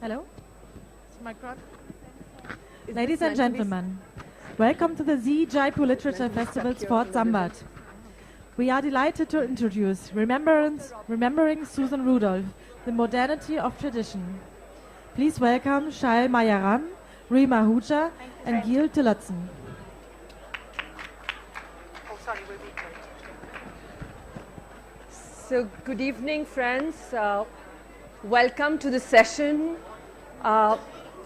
Hello? Is the mic on? Ladies and gentlemen, welcome to the Jaipur Literature Festival's fourth Sambat. We are delighted to introduce Remembering Susan Rudolph, the Modernity of Tradition. Please welcome Shail Mayaram, Rima Hooja, and Giles Tillotson. So, good evening, friends. Welcome to the session.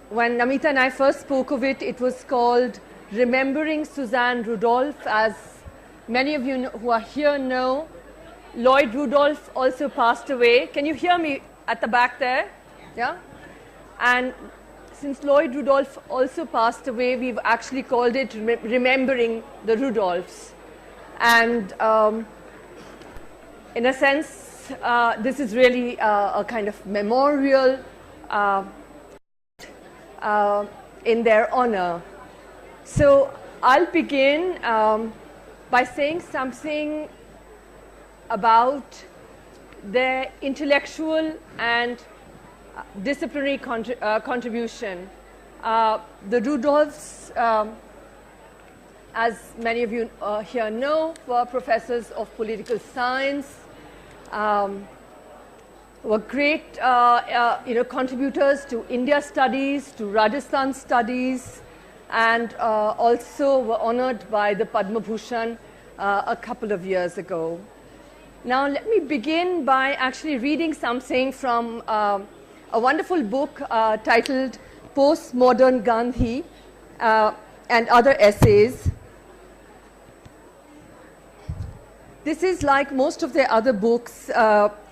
When Namita and I first spoke of it, it was called Remembering Suzanne Rudolph. As many of you who are here know, Lloyd Rudolph also passed away. Can you hear me at the back there? Yeah? And since Lloyd Rudolph also passed away, we've actually called it Remembering the Rudolphs. And in a sense, this is really a kind of memorial in their honor. So I'll begin by saying something about their intellectual and disciplinary contribution. The Rudolphs, as many of you here know, were professors of political science, were great contributors to India studies, to Rajasthan studies, and also were honored by the Padma Bhushan a couple of years ago. Now let me begin by actually reading something from a wonderful book titled Postmodern Gandhi and Other Essays. This is, like most of their other books,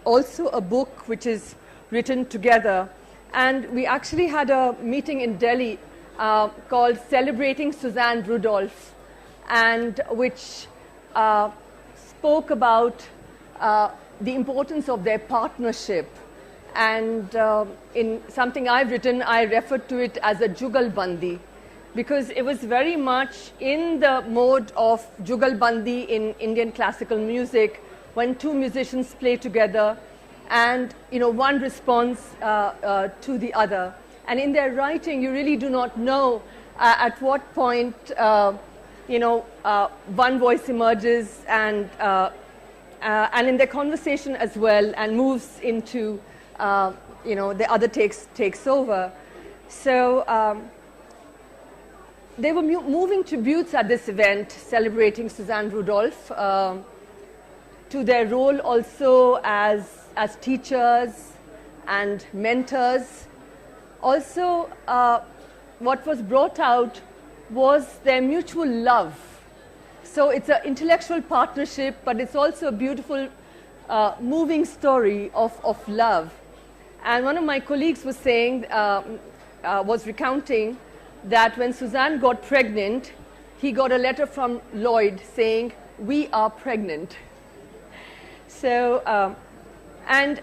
also a book which is written together. And we actually had a meeting in Delhi called Celebrating Suzanne Rudolph, and which spoke about the importance of their partnership. And in something I've written, I referred to it as a Jugalbandi, because it was very much in the mode of Jugalbandi in Indian classical music, when two musicians play together and one responds to the other. And in their writing, you really do not know at what point one voice emerges and in their conversation as well, and moves into the other takes over. So they were moving tributes at this event, celebrating Suzanne Rudolph, to their role also as teachers and mentors. Also, what was brought out was their mutual love. So it's an intellectual partnership, but it's also a beautiful, moving story of love. And one of my colleagues was saying, was recounting that when Suzanne got pregnant, he got a letter from Lloyd saying, "We are pregnant." So, and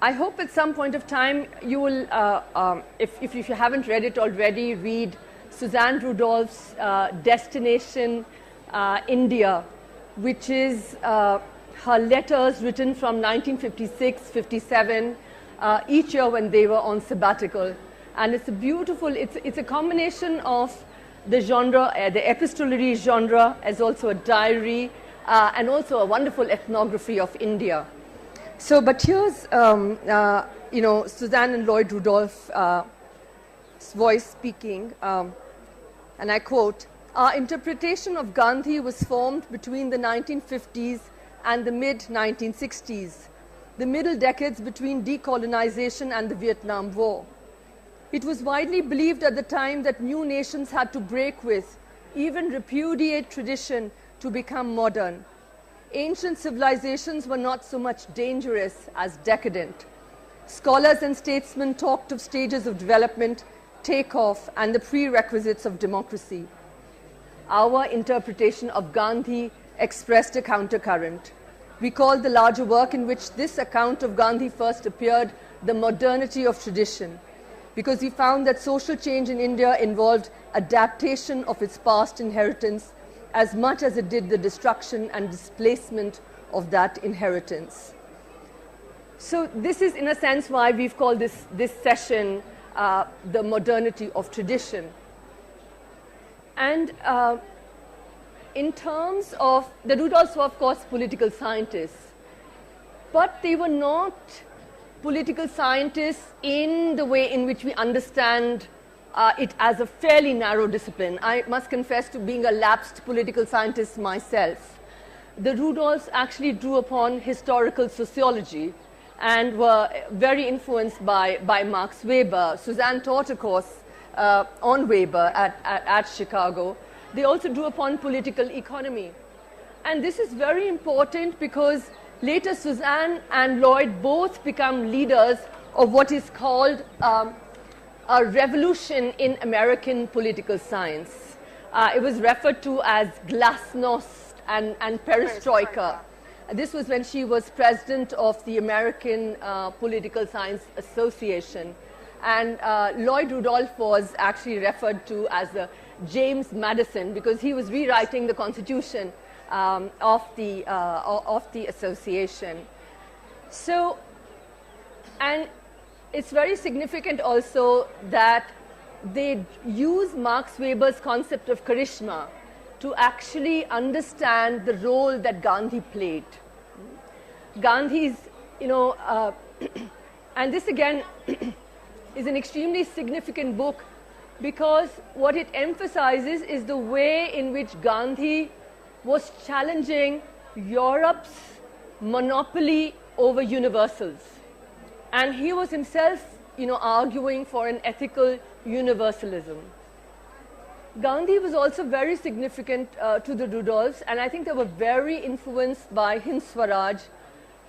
I hope at some point of time you will, if you haven't read it already, read Suzanne Rudolph's Destination India, which is her letters written from 1956, 57, each year when they were on sabbatical. And it's a beautiful, it's a combination of the genre, the epistolary genre, as also a diary, and also a wonderful ethnography of India. So, but here's, Suzanne and Lloyd Rudolph's voice speaking, and I quote, "Our interpretation of Gandhi was formed between the 1950s and the mid-1960s, the middle decades between decolonization and the Vietnam War. It was widely believed at the time that new nations had to break with, even repudiate tradition to become modern. Ancient civilizations were not so much dangerous as decadent. Scholars and statesmen talked of stages of development, takeoff, and the prerequisites of democracy. Our interpretation of Gandhi expressed a countercurrent. We called the larger work in which this account of Gandhi first appeared the Modernity of Tradition, because we found that social change in India involved adaptation of its past inheritance as much as it did the destruction and displacement of that inheritance." So this is, in a sense, why we've called this session the modernity of tradition. And in terms of, the Rudolphs were, of course, political scientists, but they were not political scientists in the way in which we understand it as a fairly narrow discipline. I must confess to being a lapsed political scientist myself. The Rudolphs actually drew upon historical sociology and were very influenced by Max Weber. Suzanne taught a course on Weber at Chicago. They also drew upon political economy. And this is very important because later Suzanne and Lloyd both become leaders of what is called a revolution in American political science. It was referred to as glasnost and perestroika. This was when she was president of the American Political Science Association. And Lloyd Rudolph was actually referred to as the James Madison because he was rewriting the constitution of the association. So, and it's very significant also that they use Max Weber's concept of charisma to actually understand the role that Gandhi played. Gandhi's, and this again is an extremely significant book because what it emphasizes is the way in which Gandhi was challenging Europe's monopoly over universals. And he was himself, arguing for an ethical universalism. Gandhi was also very significant to the Rudolphs, and I think they were very influenced by Hind Swaraj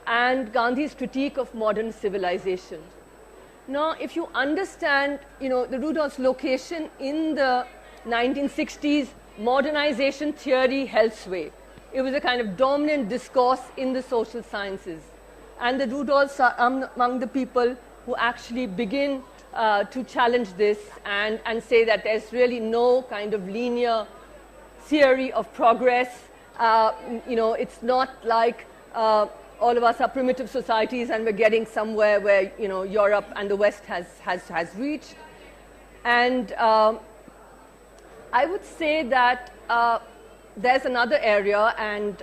and Gandhi's critique of modern civilization. Now, if you understand, the Rudolph's location in the 1960s, modernization theory held sway. It was a kind of dominant discourse in the social sciences. And the Rudolphs are among the people who actually begin to challenge this and say that there's really no kind of linear theory of progress. It's not like all of us are primitive societies and we're getting somewhere where Europe and the West has reached. And I would say that there's another area and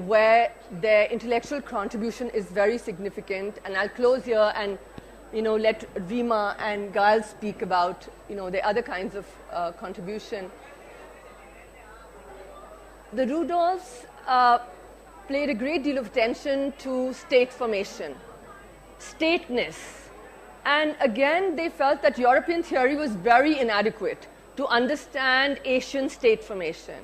where their intellectual contribution is very significant. And I'll close here and let Rima and Giles speak about the other kinds of contribution. The Rudolphs played a great deal of attention to state formation, stateness. And again, they felt that European theory was very inadequate to understand Asian state formation.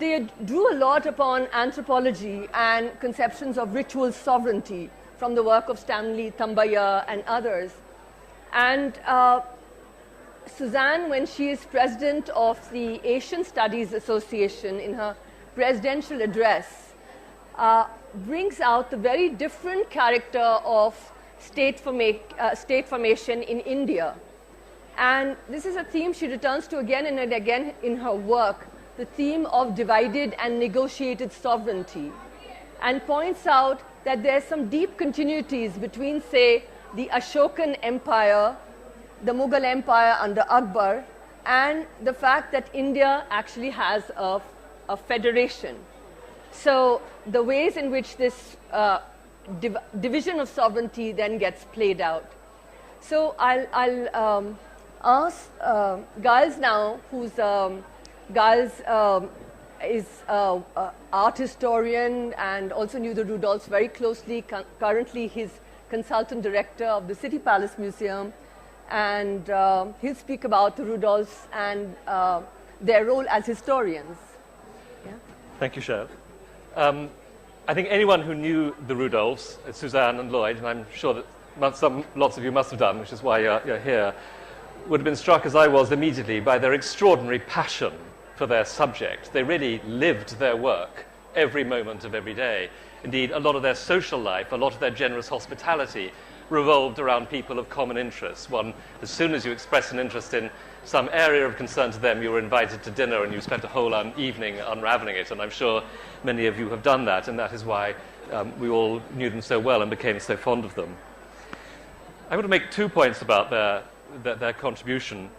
They drew a lot upon anthropology and conceptions of ritual sovereignty from the work of Stanley Thambaya and others. And Suzanne, when she is president of the Asian Studies Association, in her presidential address, brings out the very different character of state formation in India. And this is a theme she returns to again and again in her work, the theme of divided and negotiated sovereignty, and points out that there's some deep continuities between, say, the Ashokan Empire, the Mughal Empire under Akbar, and the fact that India actually has a federation. So the ways in which this division of sovereignty then gets played out. So I'll ask Giles now, who's Giles is an art historian and also knew the Rudolphs very closely. Currently, he's consultant director of the City Palace Museum, and he'll speak about the Rudolphs and their role as historians. Yeah? Thank you, Shail. I think anyone who knew the Rudolphs, Suzanne and Lloyd, and I'm sure that lots of you must have done, which is why you're here, would have been struck, as I was immediately, by their extraordinary passion for their subject. They really lived their work every moment of every day. Indeed, a lot of their social life, a lot of their generous hospitality, revolved around people of common interests. As soon as you express an interest in some area of concern to them, you were invited to dinner and you spent a whole evening unraveling it. And I'm sure many of you have done that, and that is why we all knew them so well and became so fond of them. I want to make 2 points about their contribution.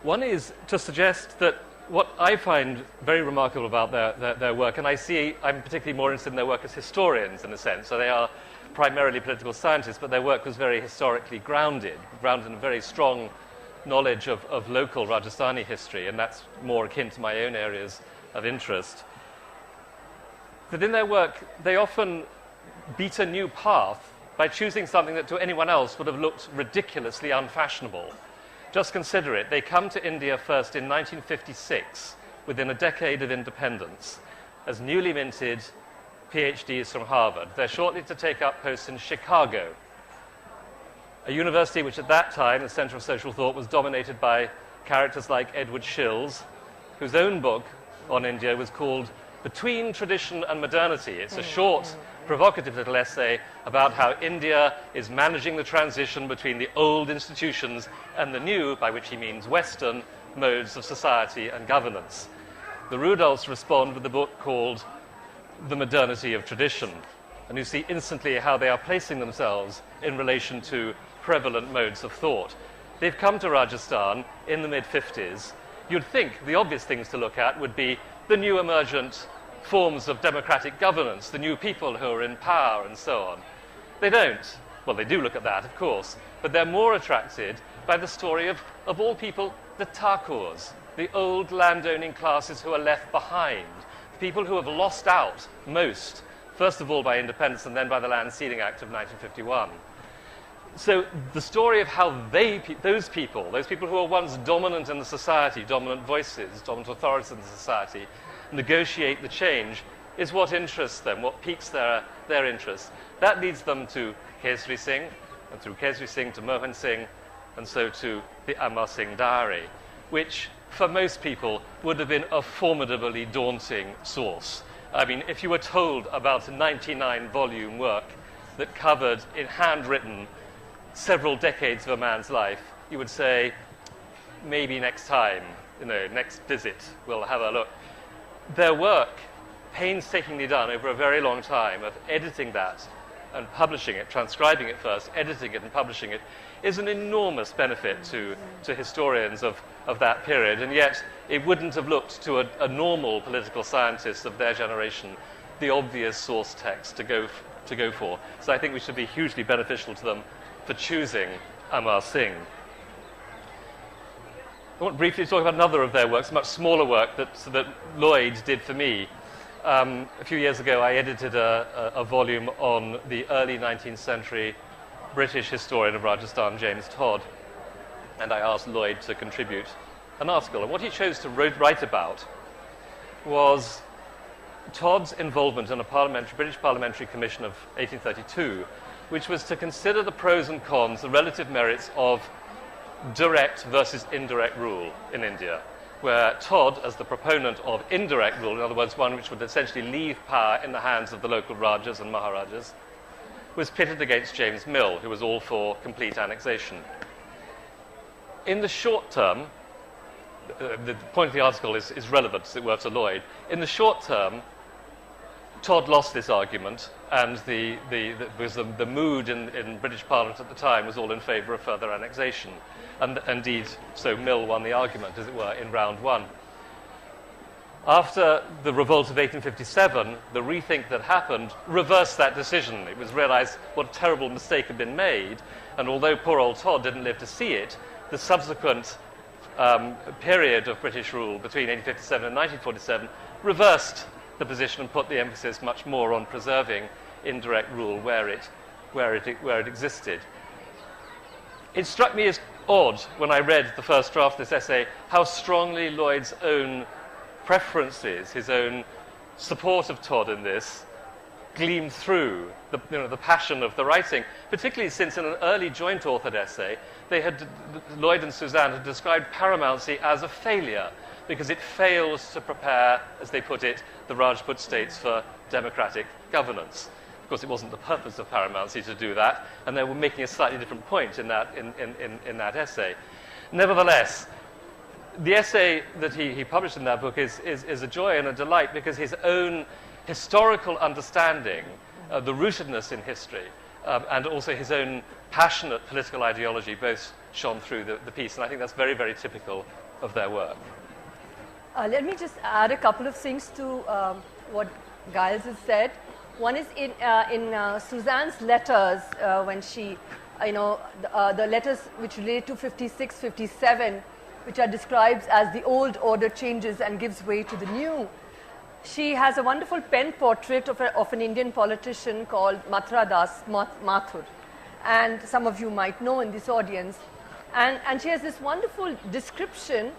One is to suggest that what I find very remarkable about their work, and I'm particularly more interested in their work as historians in a sense, so they are primarily political scientists, but their work was very historically grounded in a very strong knowledge of local Rajasthani history, and that's more akin to my own areas of interest. That in their work, they often beat a new path by choosing something that to anyone else would have looked ridiculously unfashionable. Just consider it. They come to India first in 1956, within a decade of independence, as newly minted PhDs from Harvard. They're shortly to take up posts in Chicago, a university which at that time, the center of social thought, was dominated by characters like Edward Shills, whose own book on India was called Between Tradition and Modernity. It's a short, provocative little essay about how India is managing the transition between the old institutions and the new, by which he means Western, modes of society and governance. The Rudolphs respond with a book called The Modernity of Tradition, and you see instantly how they are placing themselves in relation to prevalent modes of thought. They've come to Rajasthan in the mid-50s. You'd think the obvious things to look at would be the new emergent forms of democratic governance, the new people who are in power and so on. They don't. Well, they do look at that, of course, but they're more attracted by the story of all people, the Thakurs, the old landowning classes who are left behind, the people who have lost out most, first of all by independence and then by the Land Ceiling Act of 1951. So the story of how those people who were once dominant in the society, dominant voices, dominant authorities in the society, negotiate the change, is what interests them, what piques their interest. That leads them to Kesri Singh, and through Kesri Singh to Mohan Singh, and so to the Amar Singh Diary, which for most people would have been a formidably daunting source. I mean, if you were told about a 99-volume work that covered, in handwritten, several decades of a man's life, you would say, maybe next time, next visit, we'll have a look. Their work, painstakingly done over a very long time, of editing that and publishing it, transcribing it first, editing it and publishing it, is an enormous benefit to historians of that period. And yet, it wouldn't have looked to a normal political scientist of their generation the obvious source text to go for. So I think we should be hugely beneficial to them for choosing Amar Singh. I want briefly to talk about another of their works, much smaller work that Lloyd did for me. A few years ago, I edited a volume on the early 19th century British historian of Rajasthan, James Todd, and I asked Lloyd to contribute an article. And what he chose to write about was Todd's involvement in a British Parliamentary Commission of 1832, which was to consider the pros and cons, the relative merits of direct versus indirect rule in India, where Todd, as the proponent of indirect rule, in other words, one which would essentially leave power in the hands of the local Rajas and Maharajas, was pitted against James Mill, who was all for complete annexation. In the short term, the point of the article is relevant, as it were, to Lloyd. In the short term, Todd lost this argument, and the mood in British Parliament at the time was all in favour of further annexation. And indeed, so Mill won the argument, as it were, in round one. After the revolt of 1857, the rethink that happened reversed that decision. It was realised what a terrible mistake had been made, and although poor old Todd didn't live to see it, the subsequent period of British rule between 1857 and 1947 reversed the position and put the emphasis much more on preserving indirect rule where it existed. It struck me as odd when I read the first draft of this essay how strongly Lloyd's own preferences, his own support of Todd in this, gleamed through the passion of the writing, particularly since in an early joint authored essay, Lloyd and Suzanne had described paramountcy as a failure because it fails to prepare, as they put it, the Rajput states for democratic governance. Of course, it wasn't the purpose of paramountcy to do that, and they were making a slightly different point in that, in that essay. Nevertheless, the essay that he published in that book is a joy and a delight because his own historical understanding, the rootedness in history, and also his own passionate political ideology both shone through the piece, and I think that's very, very typical of their work. Let me just add a couple of things to what Giles has said. One is in Suzanne's letters, when she, the letters which relate to 56, 57, which are described as the old order changes and gives way to the new. She has a wonderful pen portrait of an Indian politician called Mathur, and some of you might know in this audience. And she has this wonderful description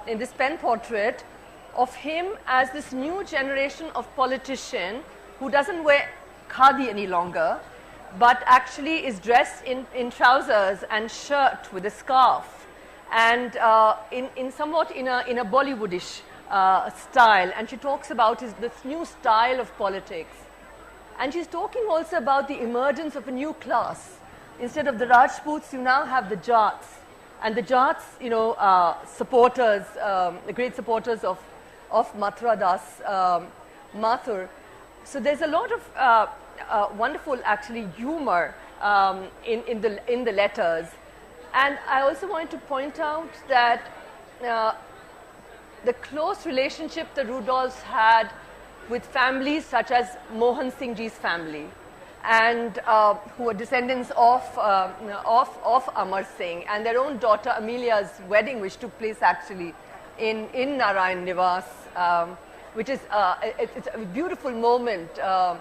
in this pen portrait of him as this new generation of politician who doesn't wear khadi any longer, but actually is dressed in trousers and shirt with a scarf, and somewhat in a Bollywoodish style. And she talks about this new style of politics. And she's talking also about the emergence of a new class. Instead of the Rajputs, you now have the Jats. And the Jats, supporters, the great supporters of Mathur. So there's a lot of wonderful, actually, humor in the letters. And I also wanted to point out that the close relationship the Rudolphs had with families such as Mohan Singh Ji's family, and who are descendants of Amar Singh, and their own daughter Amelia's wedding, which took place actually in Narayan Nivas, which is it's a beautiful moment. The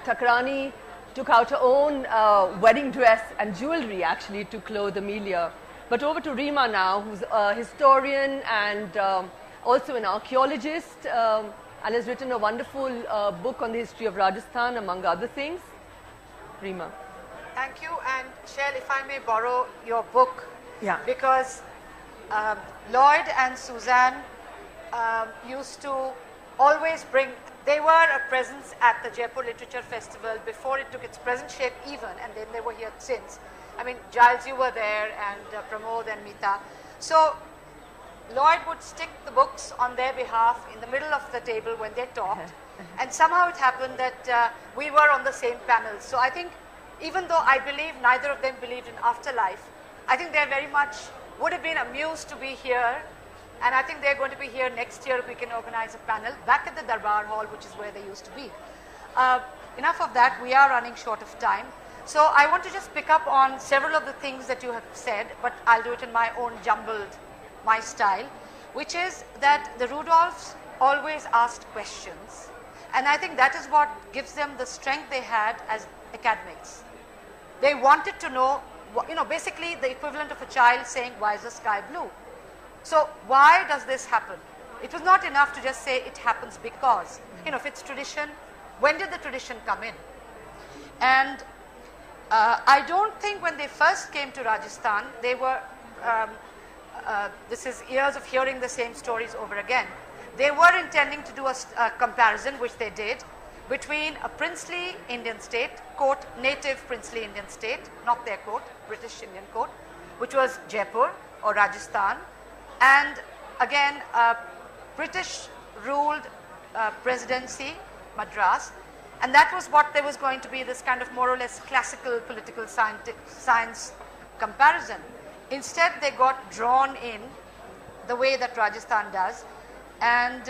Takrani took out her own wedding dress and jewelry actually to clothe Amelia. But over to Rima now, who's a historian and also an archaeologist, and has written a wonderful book on the history of Rajasthan, among other things. Rima. Thank you. And Shail, if I may borrow your book, Yeah. because Lloyd and Suzanne used to always bring, they were a presence at the Jaipur Literature Festival before it took its present shape even, and then they were here since. I mean, Giles, you were there, and Pramod and Meeta. So Lloyd would stick the books on their behalf in the middle of the table when they talked, and somehow it happened that we were on the same panel. So I think, even though I believe neither of them believed in afterlife, I think they very much would have been amused to be here, and I think they're going to be here next year if we can organize a panel back at the Darbar Hall, which is where they used to be. Enough of that, we are running short of time. So I want to just pick up on several of the things that you have said, but I'll do it in my own jumbled, my style, which is that the Rudolphs always asked questions. And I think that is what gives them the strength they had as academics. They wanted to know, basically the equivalent of a child saying, why is the sky blue? So why does this happen? It was not enough to just say it happens because. If it's tradition, when did the tradition come in? And I don't think when they first came to Rajasthan, they were, this is years of hearing the same stories over again. They were intending to do a comparison, which they did, between a princely Indian state, quote, native princely Indian state, not their quote, British Indian quote, which was Jaipur or Rajasthan, and again, a British ruled presidency, Madras, and that was what there was going to be, this kind of more or less classical political science comparison. Instead, they got drawn in the way that Rajasthan does, and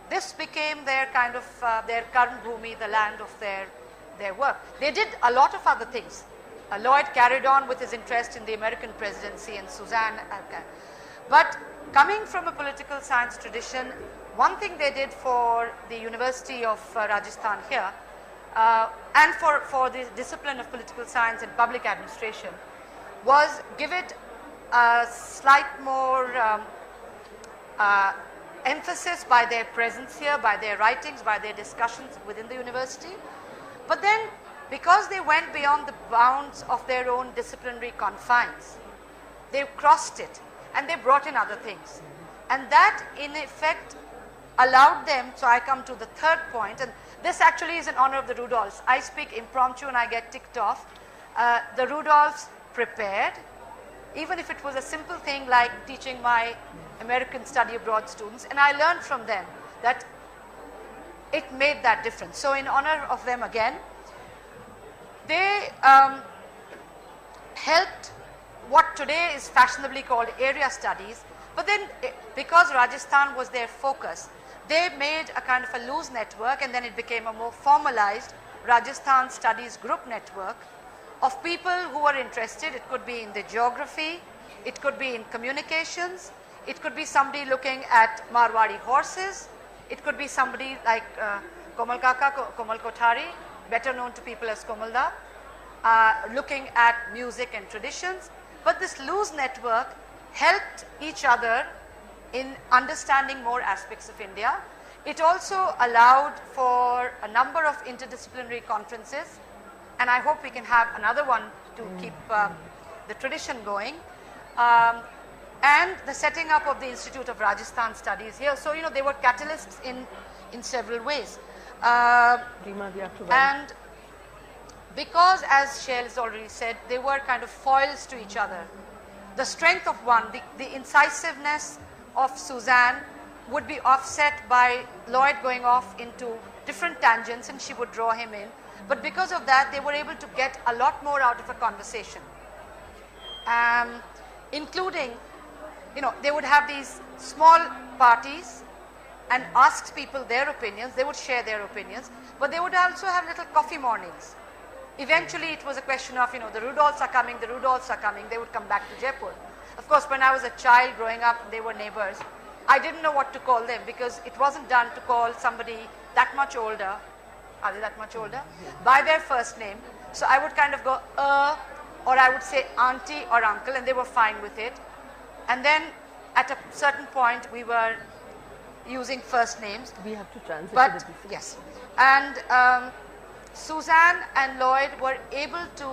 this became their kind of, their Karm Bhumi, the land of their work. They did a lot of other things. Lloyd carried on with his interest in the American presidency, and Suzanne. But coming from a political science tradition, one thing they did for the University of Rajasthan here, and for the discipline of political science and public administration, was give it a slight more emphasis by their presence here, by their writings, by their discussions within the university. But then, because they went beyond the bounds of their own disciplinary confines, they crossed it and they brought in other things. And that, in effect, allowed them, so I come to the third point, and This actually is in honor of the Rudolphs. I speak impromptu and I get ticked off. The Rudolphs prepared, even if it was a simple thing like teaching my American study abroad students, and I learned from them that it made that difference. So in honor of them again, they helped what today is fashionably called area studies, but then because Rajasthan was their focus, they made a kind of a loose network, and then it became a more formalized Rajasthan Studies group network of people who were interested. It could be in the geography, it could be in communications, it could be somebody looking at Marwari horses, it could be somebody like Komal Kaka, Komal Kothari, better known to people as Komalda, looking at music and traditions. But this loose network helped each other in understanding more aspects of India. It also allowed for a number of interdisciplinary conferences, and I hope we can have another one to keep the tradition going. And the setting up of the Institute of Rajasthan Studies here. So, you know, they were catalysts in several ways. Rima, we have to run. And because, as Shail has already said, they were kind of foils to each other. The strength of one, the incisiveness of Suzanne would be offset by Lloyd going off into different tangents, and she would draw him in. But because of that, they were able to get a lot more out of a conversation, including, you know, they would have these small parties and ask people their opinions. They would share their opinions, but they would also have little coffee mornings. Eventually, it was a question of, you know, the Rudolphs are coming, the Rudolphs are coming. They would come back to Jaipur. Of course, when I was a child growing up, they were neighbors. I didn't know what to call them because it wasn't done to call somebody that much older, are they that much older, by their first name. So I would kind of go, or I would say auntie or uncle, and they were fine with it. And then at a certain point, we were using first names. We have to transition. But yes, and Suzanne and Lloyd were able to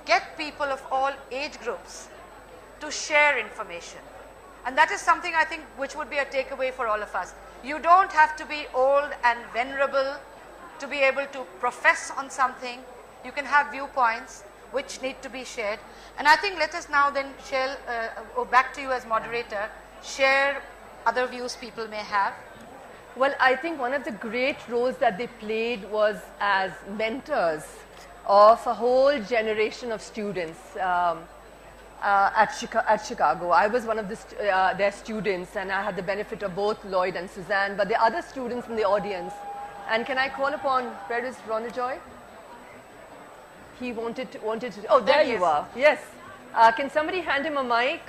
get people of all age groups to share information. And that is something I think which would be a takeaway for all of us. You don't have to be old and venerable to be able to profess on something. You can have viewpoints which need to be shared. And I think let us now then, Shail, back to you as moderator, share other views people may have. Well, I think one of the great roles that they played was as mentors of a whole generation of students at Chicago. I was one of their students, and I had the benefit of both Lloyd and Suzanne, but the other students in the audience. And can I call upon, where is Ronajoy? He wanted to, oh, there you are. Yes. Can somebody hand him a mic?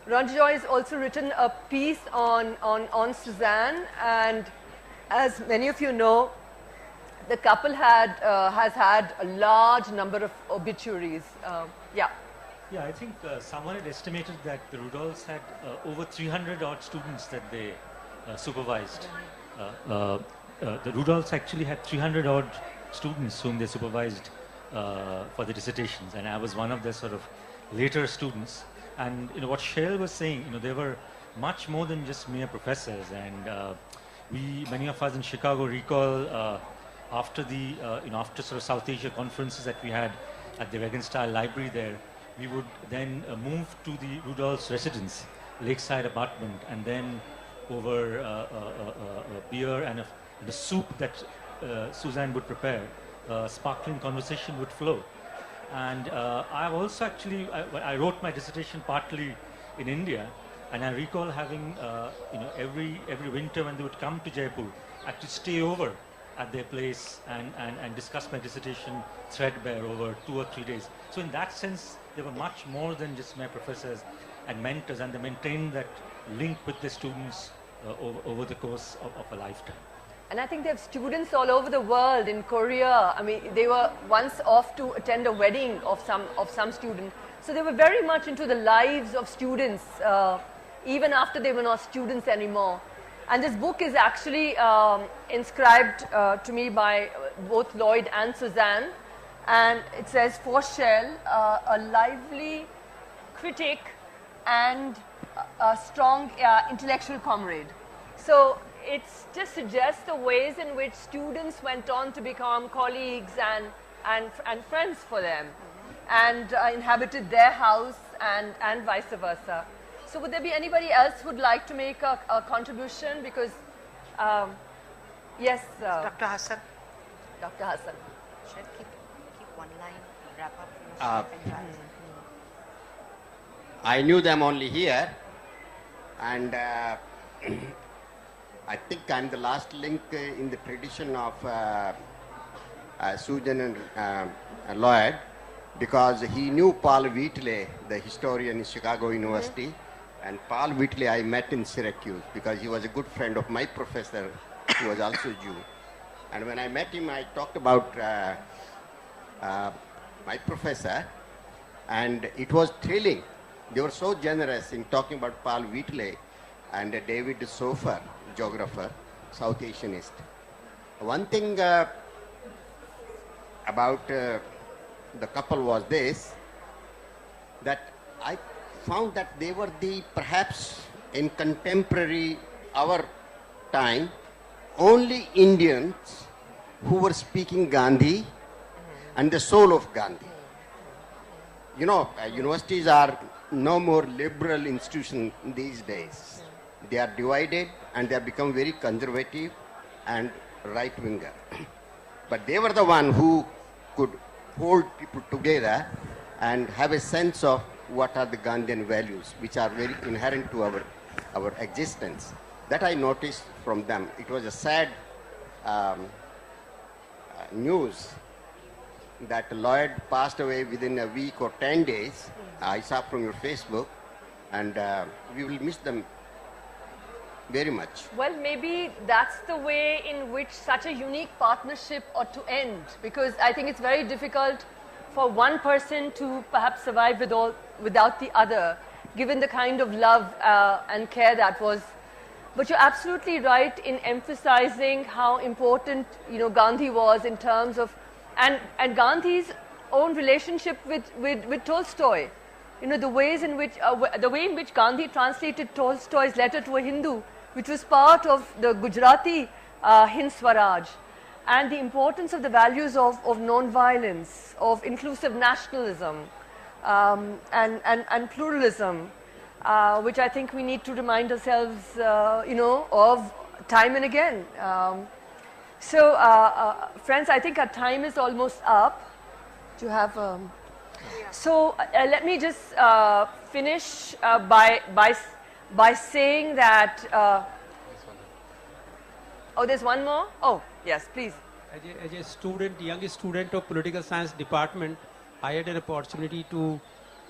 Ronajoy has also written a piece on Suzanne, and as many of you know, the couple has had a large number of obituaries. Yeah. Yeah, I think someone had estimated that the Rudolphs had over 300 odd students that they supervised. The Rudolphs actually had 300 odd students whom they supervised for the dissertations, and I was one of their sort of later students. And you know what Shail was saying, you know, they were much more than just mere professors, and many of us in Chicago recall after the after sort of South Asia conferences that we had at the Regenstyle Library there, we would then move to the Rudolph's residence, lakeside apartment, and then over a beer and a soup that Suzanne would prepare, sparkling conversation would flow. And I've also actually, I wrote my dissertation partly in India, and I recall having, every winter when they would come to Jaipur, I had to stay over at their place and discuss my dissertation threadbare over 2 or 3 days. So in that sense, they were much more than just my professors and mentors, and they maintained that link with the students over the course of a lifetime. And I think they have students all over the world, in Korea. I mean, they were once off to attend a wedding of some student. So they were very much into the lives of students, even after they were not students anymore. And this book is actually inscribed to me by both Lloyd and Suzanne. And it says, for Shail, a lively critic and a strong intellectual comrade. So it just suggests the ways in which students went on to become colleagues and friends for them, and inhabited their house and vice versa. So would there be anybody else who would like to make a contribution? Because, yes. Dr. Hassan. Dr. Hassan. Should I keep one line, wrap up? I knew them only here, and I think I'm the last link in the tradition of Suzanne and Lloyd, because he knew Paul Wheatley, the historian in Chicago University, and Paul Wheatley I met in Syracuse because he was a good friend of my professor, who was also Jew. And when I met him, I talked about my professor, and it was thrilling. They were so generous in talking about Paul Wheatley and David Sofer, geographer, South Asianist. One thing about the couple was this, that I found that they were the, perhaps in contemporary, our time, only Indians who were speaking Gandhi and the soul of Gandhi. You know, universities are no more liberal institutions these days. They are divided and they have become very conservative and right-winger. But they were the one who could hold people together and have a sense of what are the Gandhian values, which are very inherent to our existence. That I noticed from them. It was a sad news that Lloyd passed away within a week or 10 days. I saw from your Facebook, and we will miss them very much. Well, maybe that's the way in which such a unique partnership ought to end, because I think it's very difficult for one person to perhaps survive without the other, given the kind of love and care that was. But you're absolutely right in emphasizing how important, Gandhi was in terms of, and Gandhi's own relationship with Tolstoy. The way in which Gandhi translated Tolstoy's letter to a Hindu, which was part of the Gujarati Hind Swaraj, and the importance of the values of non-violence, of inclusive nationalism, and pluralism, which I think we need to remind ourselves, of time and again. Friends, I think our time is almost up. Do you have? So let me just finish by saying that. Oh, there's one more. Oh, yes, please. As a student, young student of political science department, I had an opportunity to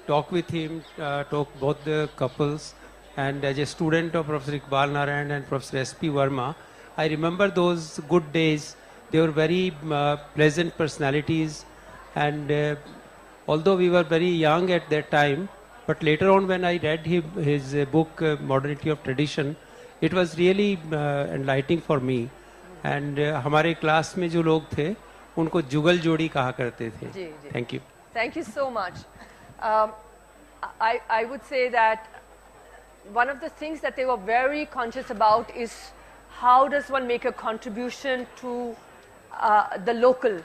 talk with him, talk both the couples, and as a student of Professor Iqbal Narayan and Professor S.P. Verma, I remember those good days. They were very pleasant personalities, and although we were very young at that time, but later on when I read his book, Modernity of Tradition, it was really enlightening for me. And हमारे class में जो लोग थे, उनको जुगल जोड़ी कहा करते थे. जी. Thank you. Thank you so much. I would say that one of the things that they were very conscious about is how does one make a contribution to the local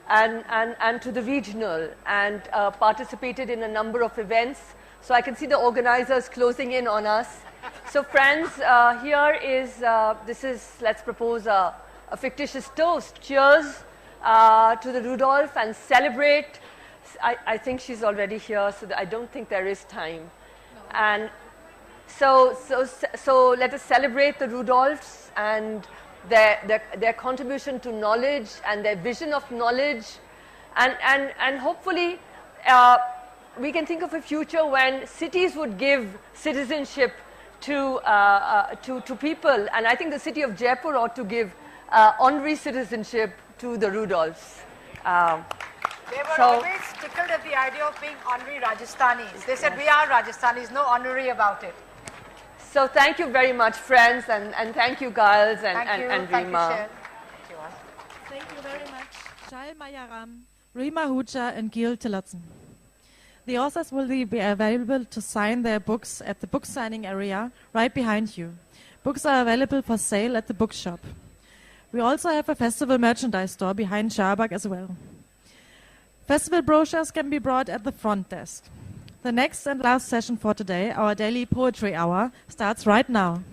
and to the regional, and participated in a number of events. So I can see the organizers closing in on us. So friends, here is, let's propose a fictitious toast. Cheers to the Rudolph and celebrate. I think she's already here, so I don't think there is time. No. And so let us celebrate the Rudolphs and their contribution to knowledge and their vision of knowledge, and hopefully we can think of a future when cities would give citizenship to people, and I think the city of Jaipur ought to give honorary citizenship to the Rudolphs. They were always tickled at the idea of being honorary Rajasthanis. They said, we are Rajasthanis, no honorary about it. So thank you very much, friends, and thank you, Giles and Rima. Thank you, Shail. Thank you very much, Shail, Mayaram, Rima, Hooja, and Giles, Tillotson. The authors will be available to sign their books at the book signing area right behind you. Books are available for sale at the bookshop. We also have a festival merchandise store behind Scharbach as well. Festival brochures can be brought at the front desk. The next and last session for today, our daily poetry hour, starts right now.